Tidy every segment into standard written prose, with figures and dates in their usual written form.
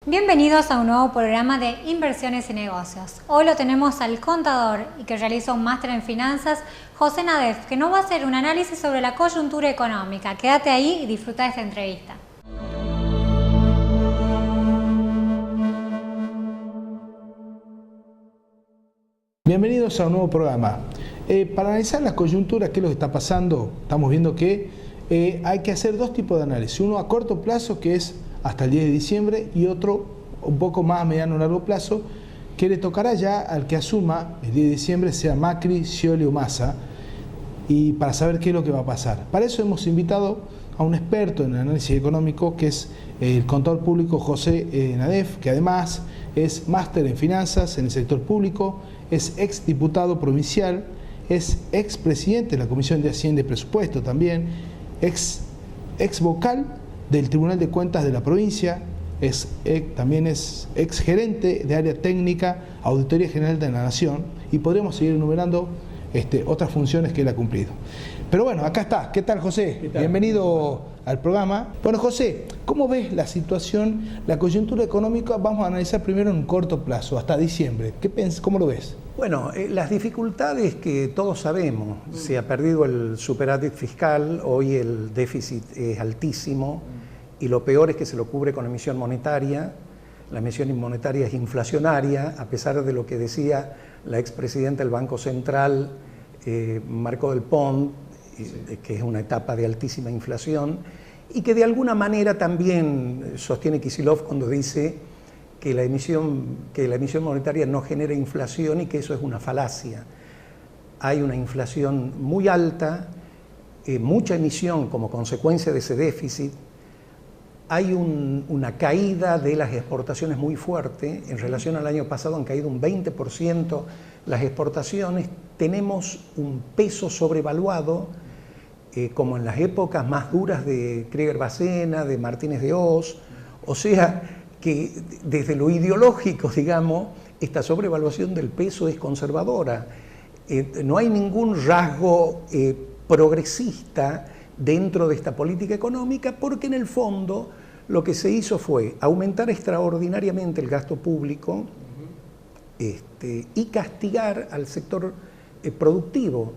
Bienvenidos a un nuevo programa de Inversiones y Negocios. Hoy lo tenemos al contador y que realiza un máster en finanzas, José Nadef, que nos va a hacer un análisis sobre la coyuntura económica. Quédate ahí y disfruta de esta entrevista. Bienvenidos a un nuevo programa. Para analizar la coyuntura, qué es lo que está pasando, estamos viendo que hay que hacer dos tipos de análisis. Uno a corto plazo, que es hasta el 10 de diciembre, y otro un poco más a mediano o largo plazo, que le tocará ya al que asuma el 10 de diciembre, sea Macri, Scioli o Massa, y para saber qué es lo que va a pasar. Para eso hemos invitado a un experto en el análisis económico, que es el contador público José Nadef, que además es máster en finanzas en el sector público, es ex diputado provincial, es ex presidente de la Comisión de Hacienda y Presupuesto también, ex vocal del Tribunal de Cuentas de la provincia, también es ex gerente de área técnica, Auditoría General de la Nación, y podríamos seguir enumerando otras funciones que él ha cumplido. Pero bueno, acá está. ¿Qué tal, José? ¿Qué tal? Bienvenido al programa. Bueno, José, ¿cómo ves la situación, la coyuntura económica? Vamos a analizar primero en un corto plazo, hasta diciembre. ¿Cómo lo ves? Bueno, las dificultades que todos sabemos, se ha perdido el superávit fiscal, hoy el déficit es altísimo y lo peor es que se lo cubre con emisión monetaria. La emisión monetaria es inflacionaria, a pesar de lo que decía la expresidenta del Banco Central, Marco del Pont, que es una etapa de altísima inflación, y que de alguna manera también sostiene Kicillof cuando dice que la emisión monetaria no genera inflación y que eso es una falacia. Hay una inflación muy alta, mucha emisión como consecuencia de ese déficit. Hay una caída de las exportaciones muy fuerte. En relación al año pasado han caído un 20% las exportaciones. Tenemos un peso sobrevaluado, como en las épocas más duras de Krieger-Bacena, de Martínez de Oz. O sea, que desde lo ideológico, digamos, esta sobrevaluación del peso es conservadora. No hay ningún rasgo progresista dentro de esta política económica, porque en el fondo lo que se hizo fue aumentar extraordinariamente el gasto público y castigar al sector productivo.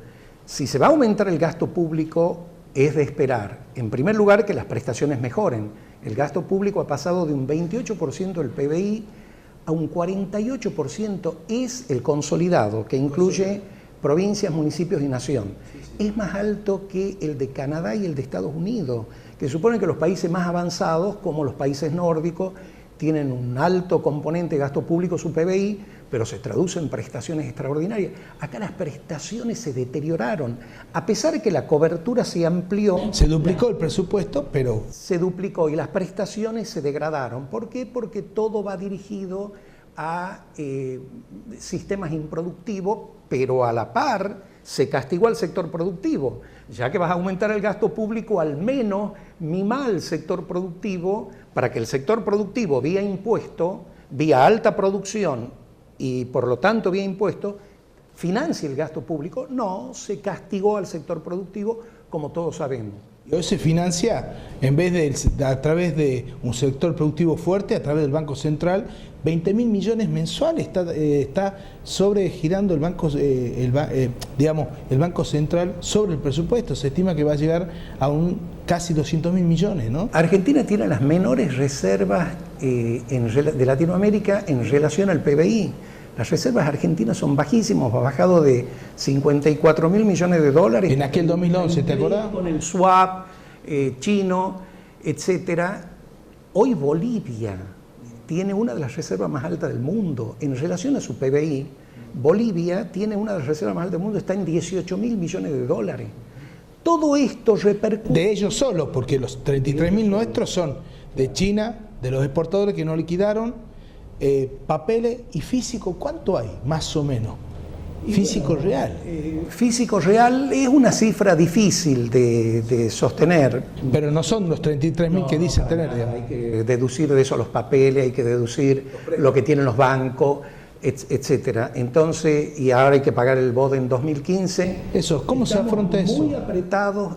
Si se va a aumentar el gasto público, es de esperar, en primer lugar, que las prestaciones mejoren. El gasto público ha pasado de un 28% del PBI a un 48%, es el consolidado, que incluye provincias, municipios y nación. Es más alto que el de Canadá y el de Estados Unidos, que supone que los países más avanzados, como los países nórdicos, tienen un alto componente de gasto público, su PBI, pero se traduce en prestaciones extraordinarias. Acá las prestaciones se deterioraron, a pesar de que la cobertura se amplió. Se duplicó el presupuesto, pero... Se duplicó y las prestaciones se degradaron. ¿Por qué? Porque todo va dirigido a sistemas improductivos, pero a la par se castigó al sector productivo. Ya que vas a aumentar el gasto público, al menos mima al sector productivo para que el sector productivo, vía impuesto, vía alta producción y por lo tanto vía impuesto, financie el gasto público. No, se castigó al sector productivo, como todos sabemos. Y hoy se financia, en vez de a través de un sector productivo fuerte, a través del Banco Central, 20.000 millones mensuales está sobregirando el Banco Central sobre el presupuesto. Se estima que va a llegar a casi 200.000 millones, ¿no? Argentina tiene las menores reservas de Latinoamérica en relación al PBI. Las reservas argentinas son bajísimas, ha bajado de 54.000 millones de dólares. En aquel 2011, ¿te acordás? Con el swap, chino, etcétera. Hoy Bolivia tiene una de las reservas más altas del mundo. En relación a su PBI, Bolivia tiene una de las reservas más altas del mundo, está en 18.000 millones de dólares. Todo esto repercute... De ellos solos, porque los 33.000 nuestros son de China, de los exportadores que no liquidaron, papeles y físico. ¿Cuánto hay, más o menos? Físico real. Físico real es una cifra difícil de sostener. Pero no son los 33.000 que dicen tener. Hay que deducir de eso los papeles, hay que deducir lo que tienen los bancos, etcétera. Entonces, y ahora hay que pagar el BOD en 2015. Eso, ¿cómo se afronta eso?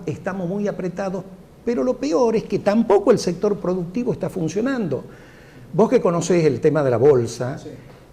Estamos muy apretados, pero lo peor es que tampoco el sector productivo está funcionando. Vos que conocés el tema de la bolsa, sí.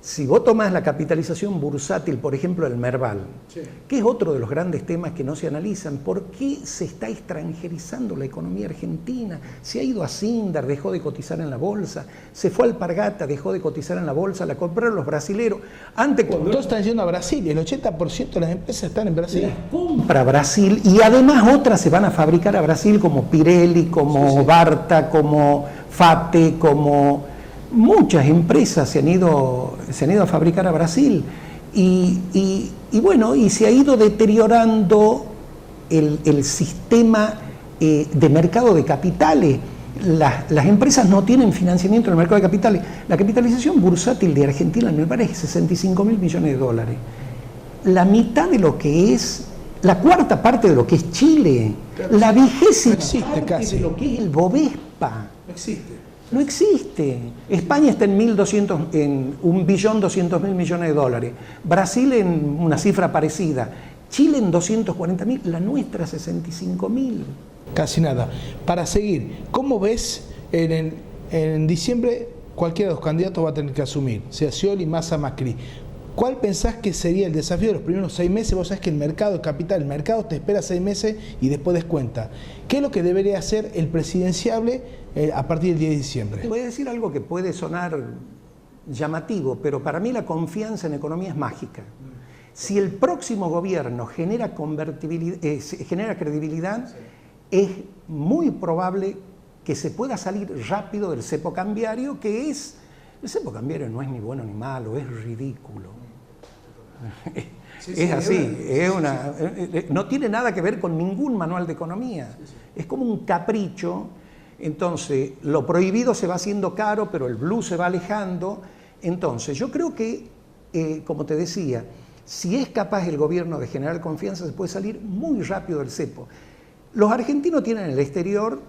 Si vos tomás la capitalización bursátil, por ejemplo, el Merval, sí, que es otro de los grandes temas que no se analizan, ¿por qué se está extranjerizando la economía argentina? Se ha ido a Sindar, dejó de cotizar en la bolsa, se fue a Alpargata, dejó de cotizar en la bolsa, la compraron los brasileros. Antes, cuando todos están yendo a Brasil, el 80% de las empresas están en Brasil. Las compra Brasil, y además otras se van a fabricar a Brasil, como Pirelli, como Barta, como Fate, como... Muchas empresas se han ido a fabricar a Brasil y bueno, y se ha ido deteriorando el sistema de mercado de capitales. Las empresas no tienen financiamiento en el mercado de capitales. La capitalización bursátil de Argentina, me parece, es 65.000 millones de dólares. La mitad de lo que es, la cuarta parte de lo que es Chile, la 20ª parte de lo que es el Bovespa. No existe. No existe. España está en 1.200.000 millones de dólares. Brasil en una cifra parecida. Chile en 240.000. La nuestra 65.000. Casi nada. Para seguir, ¿cómo ves en diciembre cualquiera de los candidatos va a tener que asumir? Sea Scioli, Massa, Macri. ¿Cuál pensás que sería el desafío de los primeros 6 meses? Vos sabés que el mercado de capital, el mercado te espera 6 meses y después descuenta. ¿Qué es lo que debería hacer el presidenciable a partir del 10 de diciembre? Te voy a decir algo que puede sonar llamativo, pero para mí la confianza en economía es mágica. Si el próximo gobierno genera credibilidad, es muy probable que se pueda salir rápido del cepo cambiario, que es... El cepo cambiario no es ni bueno ni malo, es ridículo. Es así, no tiene nada que ver con ningún manual de economía. Es como un capricho. Entonces, lo prohibido se va haciendo caro, pero el blue se va alejando. Entonces, yo creo que, como te decía, si es capaz el gobierno de generar confianza, se puede salir muy rápido del cepo. Los argentinos tienen en el exterior,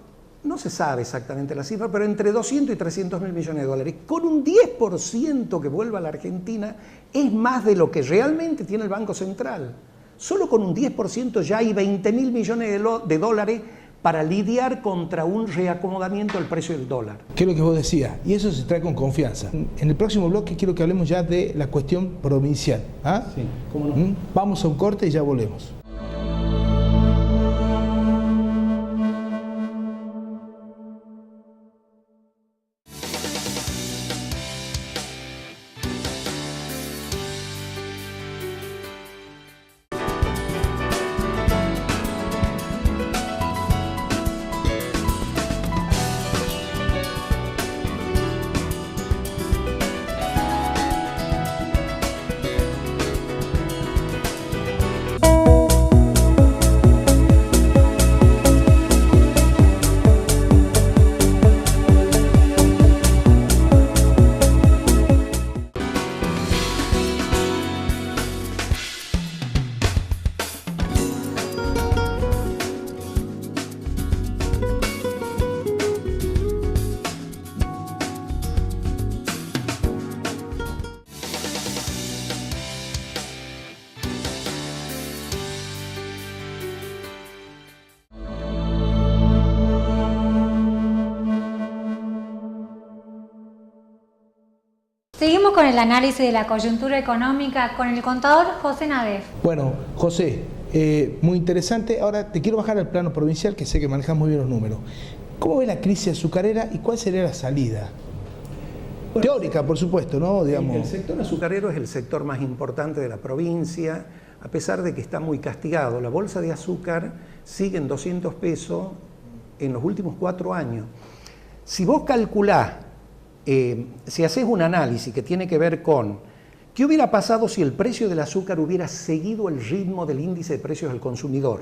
no se sabe exactamente la cifra, pero entre 200 y 300.000 millones de dólares. Con un 10% que vuelva a la Argentina, es más de lo que realmente tiene el Banco Central. Solo con un 10% ya hay 20.000 millones de dólares para lidiar contra un reacomodamiento del precio del dólar. ¿Qué es lo que vos decías? Y eso se trae con confianza. En el próximo bloque quiero que hablemos ya de la cuestión provincial. ¿Ah? Sí, ¿cómo no? Vamos a un corte y ya volvemos. Seguimos con el análisis de la coyuntura económica con el contador José Nadef. Bueno, José, muy interesante. Ahora te quiero bajar al plano provincial, que sé que manejas muy bien los números. ¿Cómo ve la crisis azucarera y cuál sería la salida? Bueno, teórica, por supuesto, ¿no? Digamos. El sector azucarero es el sector más importante de la provincia, a pesar de que está muy castigado. La bolsa de azúcar sigue en 200 pesos en los últimos 4 años. Si vos calculás, si haces un análisis que tiene que ver con qué hubiera pasado si el precio del azúcar hubiera seguido el ritmo del índice de precios del consumidor,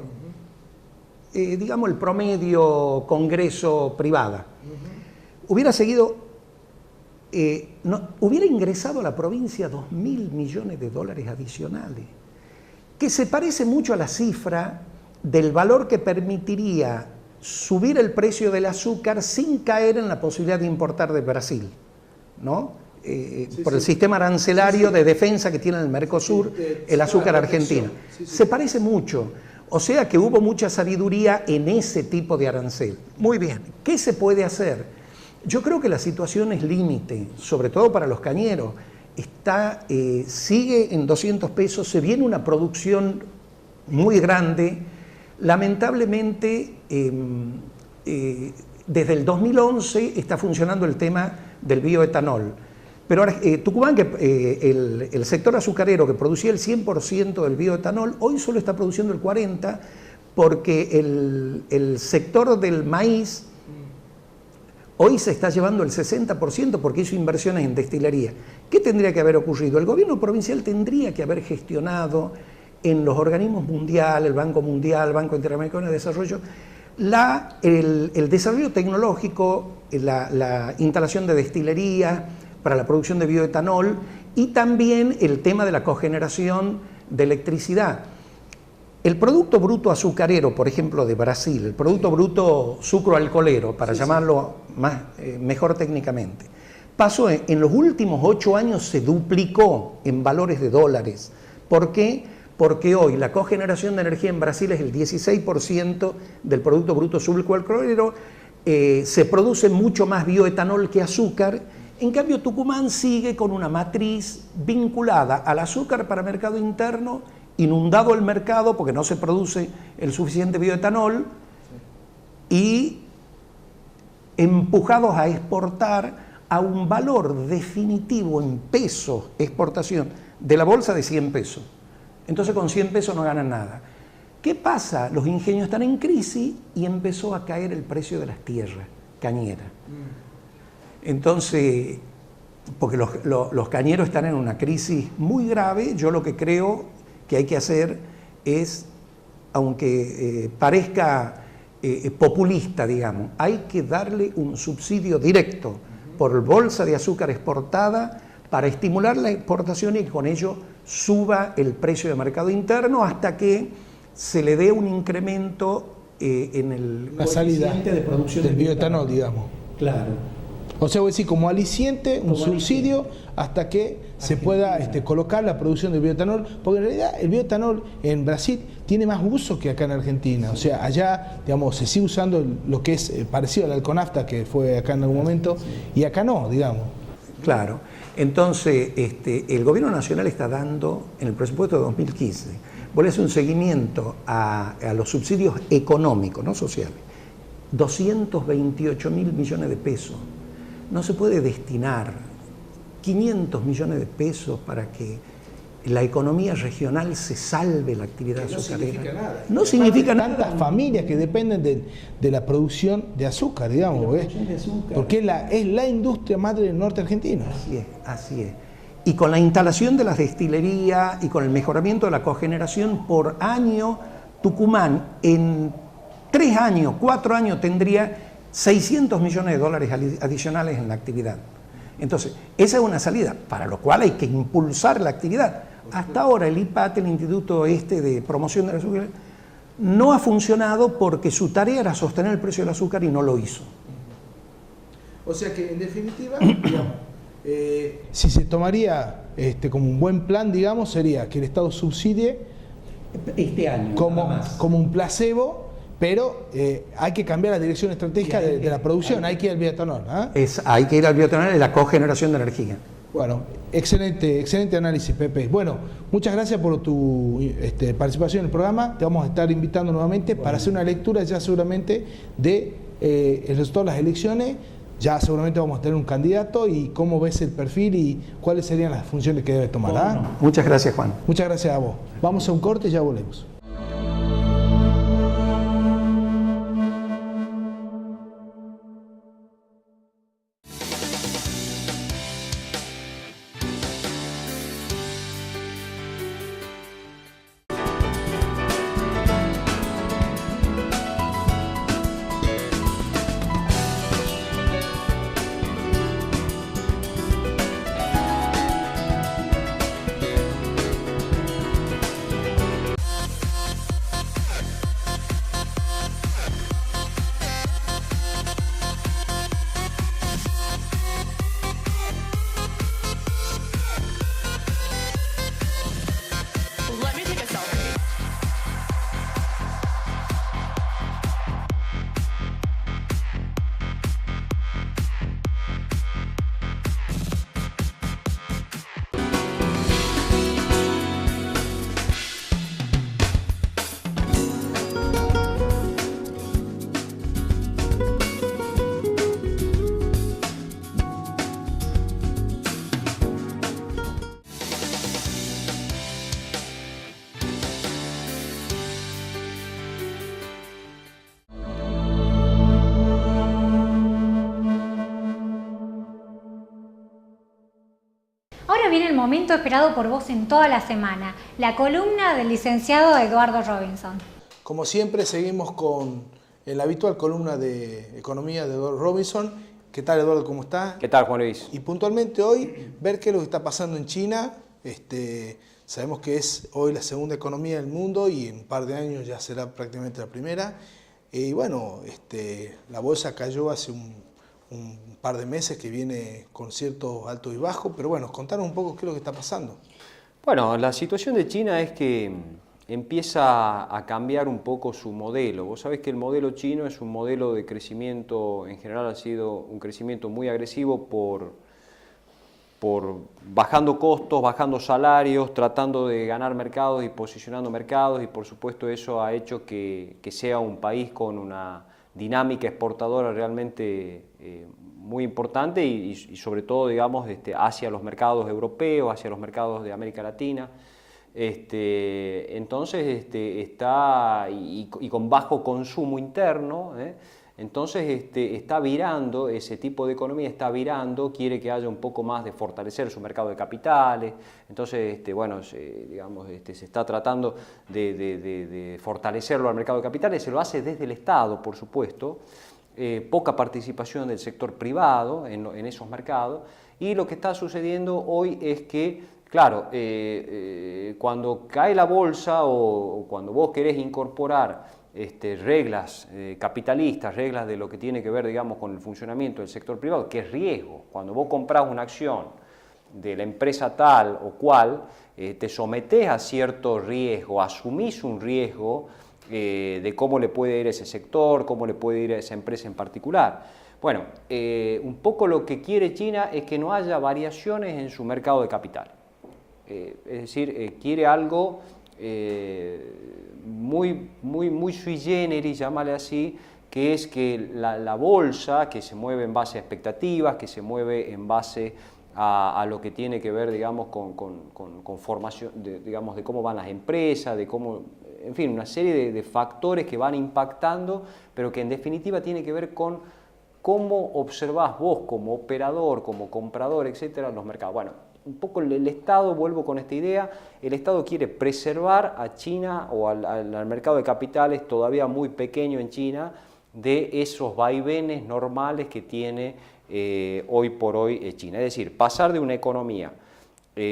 digamos el promedio Congreso privada, hubiera seguido, hubiera ingresado a la provincia 2.000 millones de dólares adicionales, que se parece mucho a la cifra del valor que permitiría subir el precio del azúcar sin caer en la posibilidad de importar de Brasil, ¿no? Por el sistema arancelario de defensa que tiene el Mercosur, el azúcar argentino. Se parece mucho. O sea que hubo mucha sabiduría en ese tipo de arancel. Muy bien, ¿qué se puede hacer? Yo creo que la situación es límite, sobre todo para los cañeros. Sigue en 200 pesos, se viene una producción muy grande. Lamentablemente, desde el 2011 está funcionando el tema del bioetanol. Pero ahora, Tucumán, el sector azucarero que producía el 100% del bioetanol, hoy solo está produciendo el 40%, porque el sector del maíz hoy se está llevando el 60% porque hizo inversiones en destilería. ¿Qué tendría que haber ocurrido? El gobierno provincial tendría que haber gestionado en los organismos mundiales, el Banco Mundial, el Banco Interamericano de Desarrollo, el desarrollo tecnológico, la instalación de destilería para la producción de bioetanol y también el tema de la cogeneración de electricidad. El Producto Bruto Azucarero, por ejemplo, de Brasil, el Producto Bruto Sucroalcoholero, para llamarlo mejor técnicamente, pasó en los últimos 8 años, se duplicó en valores de dólares. ¿Por qué? Porque hoy la cogeneración de energía en Brasil es el 16% del Producto Bruto Sucroalcoholero, se produce mucho más bioetanol que azúcar. En cambio, Tucumán sigue con una matriz vinculada al azúcar para mercado interno, inundado el mercado porque no se produce el suficiente bioetanol y empujados a exportar a un valor definitivo en pesos, exportación, de la bolsa de 100 pesos. Entonces con 100 pesos no ganan nada. ¿Qué pasa? Los ingenios están en crisis y empezó a caer el precio de las tierras cañeras. Entonces, porque los cañeros están en una crisis muy grave, yo lo que creo que hay que hacer es, aunque parezca populista, digamos, hay que darle un subsidio directo por bolsa de azúcar exportada para estimular la exportación y con ello suba el precio de mercado interno hasta que se le dé un incremento en el la salida de producción del bioetanol, digamos. Claro. O sea, voy a decir, como aliciente, un subsidio hasta que se pueda colocar la producción del bioetanol, porque en realidad el bioetanol en Brasil tiene más uso que acá en Argentina. O sea, allá, digamos, se sigue usando lo que es parecido al alconafta, que fue acá en algún momento, y acá no, digamos. Claro. Entonces, el gobierno nacional está dando, en el presupuesto de 2015, voy a hacer un seguimiento a los subsidios económicos, no sociales, 228.000 millones de pesos. No se puede destinar 500 millones de pesos para que la economía regional se salve la actividad azucarera. No significa nada. No significa nada. Tantas familias que dependen de la producción de azúcar, digamos, porque es la industria madre del norte argentino. Así es. Y con la instalación de las destilerías y con el mejoramiento de la cogeneración por año, Tucumán en 3 años, 4 años tendría 600 millones de dólares adicionales en la actividad. Entonces, esa es una salida, para lo cual hay que impulsar la actividad. Hasta ahora el IPAT, el Instituto de Promoción del Azúcar, no ha funcionado porque su tarea era sostener el precio del azúcar y no lo hizo. O sea que, en definitiva, digamos, si se tomaría como un buen plan, digamos, sería que el Estado subsidie este año como un placebo. Pero hay que cambiar la dirección estratégica de la producción, hay que ir al bioetanol. Hay que ir al bioetanol y la cogeneración de energía. Bueno, excelente análisis, Pepe. Bueno, muchas gracias por tu participación en el programa. Te vamos a estar invitando nuevamente para hacer una lectura ya seguramente de el resultado de las elecciones. Ya seguramente vamos a tener un candidato y cómo ves el perfil y cuáles serían las funciones que debe tomar. Muchas gracias, Juan. Muchas gracias a vos. Vamos a un corte y ya volvemos. momento esperado por vos en toda la semana, la columna del licenciado Eduardo Robinson. Como siempre, seguimos con la habitual columna de economía de Eduardo Robinson. ¿Qué tal, Eduardo? ¿Cómo está? ¿Qué tal, Juan Luis? Y puntualmente hoy, ver qué es lo que está pasando en China. Sabemos que es hoy la segunda economía del mundo y en un par de años ya será prácticamente la primera. Y bueno, la bolsa cayó hace un par de meses, que viene con ciertos altos y bajos, pero bueno, contanos un poco qué es lo que está pasando. Bueno, la situación de China es que empieza a cambiar un poco su modelo. Vos sabés que el modelo chino es un modelo de crecimiento, en general ha sido un crecimiento muy agresivo por bajando costos, bajando salarios, tratando de ganar mercados y posicionando mercados, y por supuesto eso ha hecho que sea un país con una dinámica exportadora realmente muy importante y sobre todo, digamos, hacia los mercados europeos, hacia los mercados de América Latina. Entonces está y con bajo consumo interno, entonces está virando, ese tipo de economía está virando, quiere que haya un poco más de fortalecer su mercado de capitales. Entonces bueno, digamos, se está tratando de fortalecerlo al mercado de capitales, se lo hace desde el Estado, por supuesto, poca participación del sector privado en esos mercados, y lo que está sucediendo hoy es que, claro, cuando cae la bolsa o cuando vos querés incorporar reglas capitalistas, reglas de lo que tiene que ver, digamos, con el funcionamiento del sector privado, que es riesgo. Cuando vos comprás una acción de la empresa tal o cual, te sometés a cierto riesgo, asumís un riesgo de cómo le puede ir a ese sector, cómo le puede ir a esa empresa en particular. Bueno, un poco lo que quiere China es que no haya variaciones en su mercado de capital. Es decir, quiere algo muy sui generis, llamarle así, que es que la bolsa, que se mueve en base a expectativas, que se mueve en base a lo que tiene que ver, digamos, con formación, digamos, de cómo van las empresas, de cómo, en fin, una serie de factores que van impactando, pero que en definitiva tiene que ver con cómo observás vos como operador, como comprador, etcétera, los mercados. Bueno, un poco el Estado, vuelvo con esta idea, el Estado quiere preservar a China o al mercado de capitales todavía muy pequeño en China de esos vaivenes normales que tiene hoy por hoy China. Es decir, pasar de una economía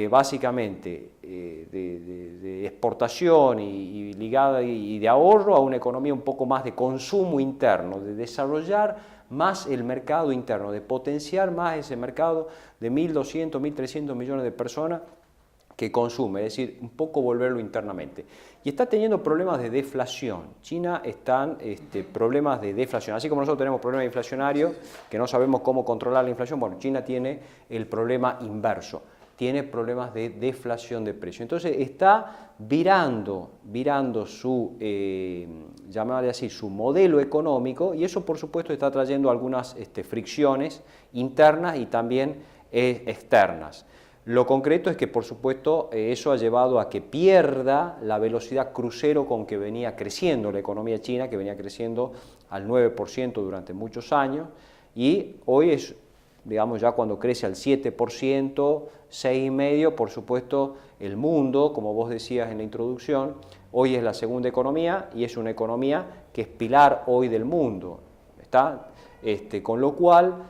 básicamente de exportación y ligada y de ahorro a una economía un poco más de consumo interno, de desarrollar más el mercado interno, de potenciar más ese mercado de 1.200, 1.300 millones de personas que consume, es decir, un poco volverlo internamente. Y está teniendo problemas de deflación. China está problemas de deflación. Así como nosotros tenemos problemas inflacionarios, que no sabemos cómo controlar la inflación, bueno, China tiene el problema inverso. Tiene problemas de deflación de precio. Entonces está virando su, llamarle así, su modelo económico, y eso por supuesto está trayendo algunas fricciones internas y también externas. Lo concreto es que por supuesto eso ha llevado a que pierda la velocidad crucero con que venía creciendo la economía china, que venía creciendo al 9% durante muchos años, y hoy es, digamos, ya cuando crece al 7%, 6,5%, por supuesto, el mundo, como vos decías en la introducción, hoy es la segunda economía y es una economía que es pilar hoy del mundo, ¿está? Con lo cual,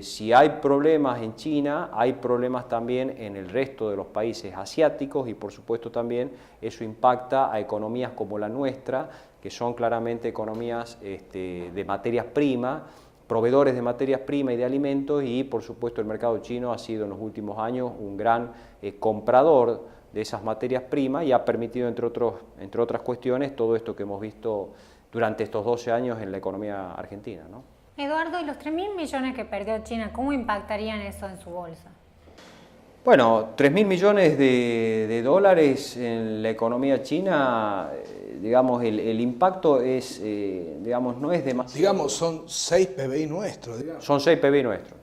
si hay problemas en China, hay problemas también en el resto de los países asiáticos, y por supuesto también eso impacta a economías como la nuestra, que son claramente economías de materias primas, proveedores de materias primas y de alimentos, y por supuesto el mercado chino ha sido en los últimos años un gran comprador de esas materias primas y ha permitido, entre otras cuestiones, todo esto que hemos visto durante estos 12 años en la economía argentina, ¿no? Eduardo, ¿y los 3.000 millones que perdió China, cómo impactarían eso en su bolsa? Bueno, 3.000 millones de dólares en la economía china, digamos, el impacto es, digamos, no es demasiado. Digamos, son 6 PBI nuestros. Digamos. Son 6 PBI nuestros.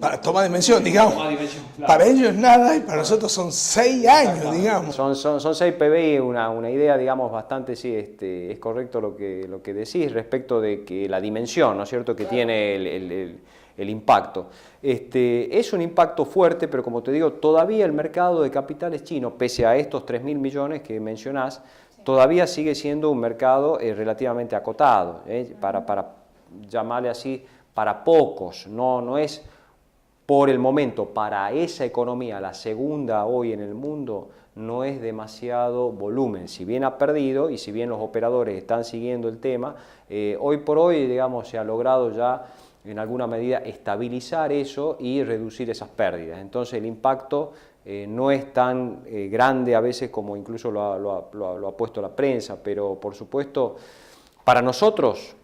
Para tomar dimensión, digamos. Tomar dimensión, claro. Para ellos es nada y para nosotros son 6 años, digamos. Son 6 PBI, una idea, digamos, bastante, sí, es correcto lo que decís respecto de que la dimensión, ¿no es cierto?, que tiene el impacto. Es un impacto fuerte, pero como te digo, todavía el mercado de capitales chino, pese a estos 3.000 millones que mencionás, todavía sigue siendo un mercado relativamente acotado, para llamarle así, para pocos, no es por el momento, para esa economía, la segunda hoy en el mundo, no es demasiado volumen. Si bien ha perdido y si bien los operadores están siguiendo el tema, hoy por hoy, digamos, se ha logrado ya en alguna medida estabilizar eso y reducir esas pérdidas. Entonces el impacto no es tan grande a veces como incluso lo ha puesto la prensa, pero por supuesto para nosotros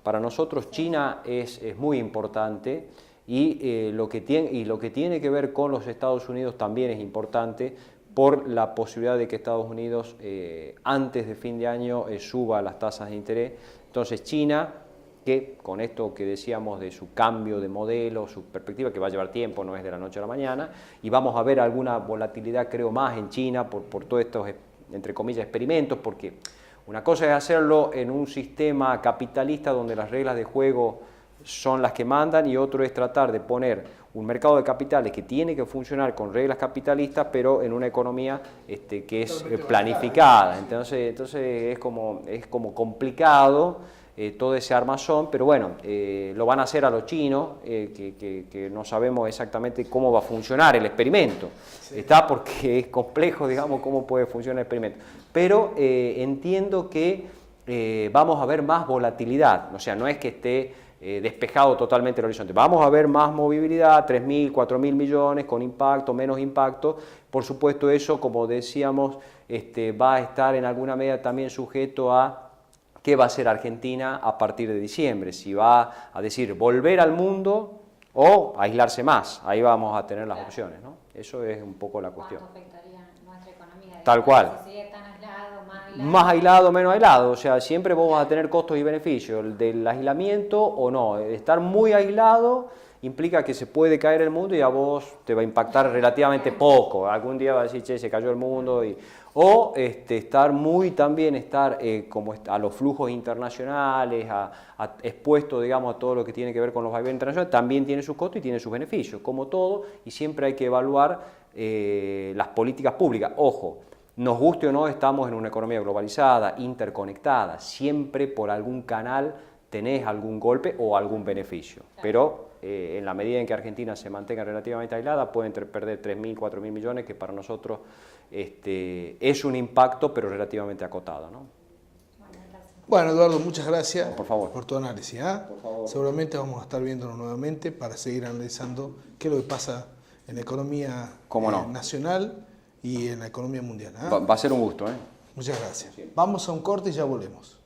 China es muy importante. Y lo que tiene que ver con los Estados Unidos también es importante por la posibilidad de que Estados Unidos antes de fin de año suba las tasas de interés. Entonces China, que con esto que decíamos de su cambio de modelo, su perspectiva, que va a llevar tiempo, no es de la noche a la mañana, y vamos a ver alguna volatilidad creo más en China por todos estos, entre comillas, experimentos, porque una cosa es hacerlo en un sistema capitalista donde las reglas de juego son las que mandan y otro es tratar de poner un mercado de capitales que tiene que funcionar con reglas capitalistas pero en una economía que es planificada. Entonces es como complicado todo ese armazón, pero bueno, lo van a hacer a los chinos, que no sabemos exactamente cómo va a funcionar el experimento, porque es complejo, digamos, cómo puede funcionar el experimento, pero entiendo que vamos a ver más volatilidad, o sea, no es que esté despejado totalmente el horizonte. Vamos a ver más movilidad, 3.000, 4.000 millones, con impacto, menos impacto. Por supuesto eso, como decíamos, va a estar en alguna medida también sujeto a qué va a hacer Argentina a partir de diciembre. Si va a decir volver al mundo o aislarse más. Ahí vamos a tener las opciones, ¿no? Eso es un poco la cuestión. ¿Cuánto afectaría nuestra economía? Tal cual. Si sigue tan aislado, más aislado. Más aislado, menos aislado, o sea, siempre vos vas a tener costos y beneficios, el del aislamiento o no. Estar muy aislado implica que se puede caer el mundo y a vos te va a impactar relativamente poco. Algún día vas a decir, che, se cayó el mundo. O estar como a los flujos internacionales, expuesto, digamos, a todo lo que tiene que ver con los vaivenes internacionales, también tiene sus costos y tiene sus beneficios, como todo, y siempre hay que evaluar las políticas públicas. Ojo, nos guste o no, estamos en una economía globalizada, interconectada, siempre por algún canal tenés algún golpe o algún beneficio, pero en la medida en que Argentina se mantenga relativamente aislada, pueden perder 3.000, 4.000 millones, que para nosotros es un impacto, pero relativamente acotado, ¿no? Bueno, Eduardo, muchas gracias por favor. Por tu análisis. Por favor. Seguramente vamos a estar viéndolo nuevamente para seguir analizando qué es lo que pasa en la economía nacional y en la economía mundial. Va a ser un gusto. Muchas gracias. Vamos a un corte y ya volvemos.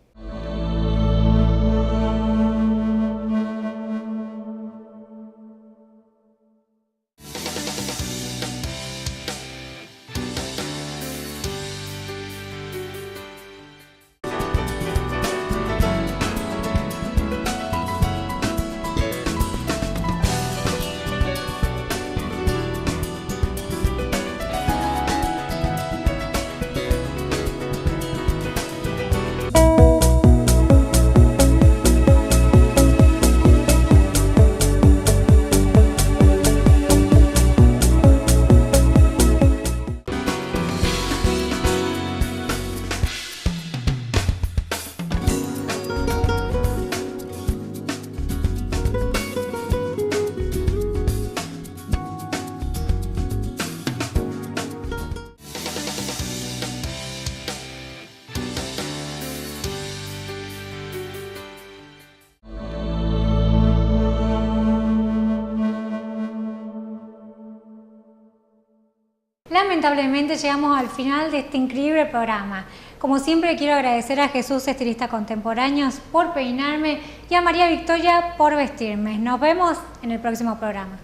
Lamentablemente llegamos al final de este increíble programa. Como siempre quiero agradecer a Jesús, estilista contemporáneos, por peinarme y a María Victoria por vestirme. Nos vemos en el próximo programa.